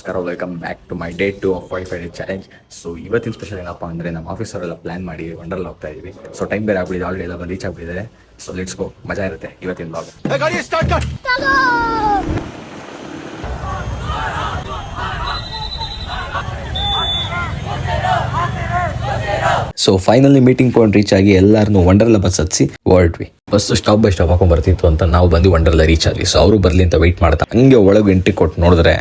ನಮಸ್ಕಾರ, welcome back to my day 2 of 45 day challenge. So ಇವತ್ತಿನ special ಏನಪ್ಪ ಅಂದರೆ ನಮ್ಮ ಆಫೀಸವರೆಲ್ಲ ಪ್ಲಾನ್ ಮಾಡಿ ವಂಡರ್ಲಾ ಹೋಗ್ತಾ ಇದ್ವಿ. ಸೊ ಟೈಮ್ ಬೇರೆ ಆಗ್ಬಿಟ್ಟಿದೆ, ಆಲ್ರೆಡಿ ಎಲ್ಲ ರೀಚ್ ಆಗ್ಬಿಟ್ಟಿದೆ. ಸೊ ಲೆಟ್ಸ್ ಗೋ, ಮಜಾ ಇರುತ್ತೆ ಇವತ್ತಿನ blog. So finally meeting point reach ಆಗಿ ಎಲ್ಲರನ್ನೂ ವಂಡರ್ಲಾ ಬಸ್ ಹತ್ಸಿ ಹೊರಟ್ವಿ. ಬಸ್ ಸ್ಟಾಪ್ ಬೈ ಸ್ಟಾಪ್ ಹಾಕೊಂಡ್ ಬರ್ತಿತ್ತು ಅಂತ ನಾವು ಬಂದು ವಂಡರ್ಲಾ ರೀಚ್ ಆದ್ವಿ. ಸೊ ಅವರು ಬರ್ಲಿ ಅಂತ ವೆಯ್ಟ್ ಮಾಡ್ತಾ ಹಂಗೆ ಒಳಗೆ ಎಂಟ್ರಿ ಕೊಟ್ಟು ನೋಡಿದ್ರೆ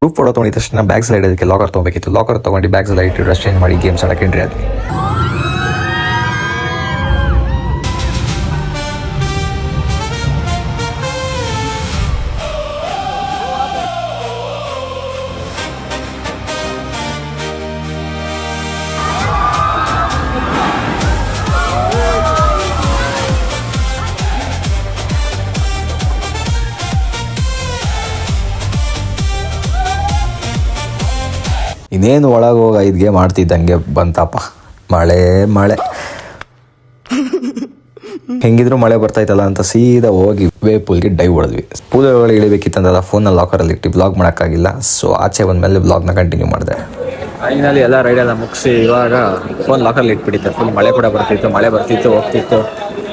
ಗ್ರೂಪ್ ಫೋಟೋ ತೊಗೊಂಡಿದ್ದ ತಕ್ಷಣ ಬ್ಯಾಗ್ಸ್ ಎಲ್ಲ ಇಡೋದಕ್ಕೆ ಲಾಕರ್ ತೊಗೊಬೇಕಿತ್ತು. ಲಾಕರ್ ತೊಗೊಂಡು ಬ್ಯಾಗ್ಸ್ ಎಲ್ಲ ಇಟ್ಟು ಡ್ರೆಸ್ ಚೇಂಜ್ ಮಾಡಿ ಗೇಮ್ಸ್ ಆಡಕ್ಕೆ ಎಂಟ್ರಿ ಆದ್ವಿ. ಇನ್ನೇನು ಒಳಗೆ ಹೋಗಿ 5 ಗೇಮ್ ಆಡ್ತಿದ್ದಂಗೆ ಬಂತಪ್ಪ ಮಳೆ. ಹೆಂಗಿದ್ರು ಮಳೆ ಬರ್ತಾಯ್ತಲ್ಲ ಅಂತ ಸೀದಾ ಹೋಗಿ ಪೂಲ್ಗೆ ಡೈವ್ ಹೊಡೆದ್ವಿ. ಪೂಲ್ ಒಳಗೆ ಇಳಿಬೇಕಿತ್ತಂದ್ರೆ ಫೋನಲ್ಲಿ ಲಾಕರಲ್ಲಿ ಇಟ್ಟು ಬ್ಲಾಗ್ ಮಾಡೋಕ್ಕಾಗಿಲ್ಲ. ಸೊ ಆಚೆ ಬಂದಮೇಲೆ ಬ್ಲಾಗ್ನ ಕಂಟಿನ್ಯೂ ಮಾಡಿದೆ. ಫೈನಲಿ ಎಲ್ಲ ರೈಡೆಲ್ಲ ಮುಗಿಸಿ ಇವಾಗ ಫೋನ್ ಲಾಕರಲ್ಲಿ ಇಟ್ಬಿಟ್ಟಿದ್ದೆ. ಫುಲ್ ಮಳೆ ಕೂಡ ಬರ್ತಿತ್ತು ಹೋಗ್ತಿತ್ತು.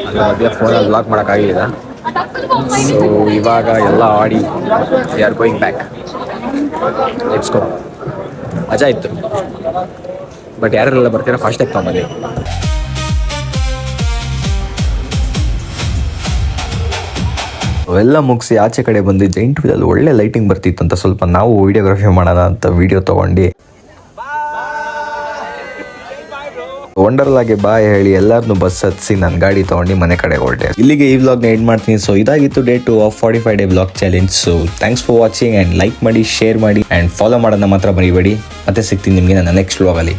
ಅದ್ರ ಮಧ್ಯೆ ಫೋನಲ್ಲಿ ಬ್ಲಾಗ್ ಮಾಡೋಕ್ಕಾಗಿಲ್ಲ. ಸೊ ಇವಾಗ ಎಲ್ಲ ಆಡಿ we are going back. Let's go. ಮಜಾ ಇತ್ತು, ಬಟ್ ಯಾರೆಲ್ಲ ಬರ್ತೀರಾ ಫಾಸ್ಟಾಗಿ ತೊಗೊಂಬಂದಿ. ಅವೆಲ್ಲ ಮುಗಿಸಿ ಆಚೆ ಕಡೆ ಬಂದು ಜೈಂಟ್ ವೀಲಲ್ಲಿ ಒಳ್ಳೆ ಲೈಟಿಂಗ್ ಬರ್ತಿತ್ತು ಅಂತ ಸ್ವಲ್ಪ ನಾವು ವಿಡಿಯೋಗ್ರಫಿ ಮಾಡೋಣ ಅಂತ ವಿಡಿಯೋ ತೊಗೊಂಡು ವಂಡರ್ಲಾಗೆ ಬಾಯ್ ಹೇಳಿ ಎಲ್ಲರನ್ನೂ ಬಸ್ ಹತ್ಸಿ ನನ್ನ ಗಾಡಿ ತೊಗೊಂಡು ಮನೆ ಕಡೆ ಹೊರಟೆ. ಇಲ್ಲಿಗೆ ಈ ವ್ಲಾಗ್ನ ಎಂಡ್ ಮಾಡ್ತೀನಿ. ಸೊ ಇದಾಗಿತ್ತು day 2 of 45 day blog challenge. So thanks for watching and like ಮಾಡಿ, ಶೇರ್ ಮಾಡಿ ಆ್ಯಂಡ್ ಫಾಲೋ ಮಾಡೋದನ್ನ ಮಾತ್ರ ಮರಿಬೇಡಿ. ಮತ್ತೆ ಸಿಗ್ತೀನಿ ನಿಮಗೆ ನನ್ನ ನೆಕ್ಸ್ಟ್ ವ್ಲಾಗಲ್ಲಿ.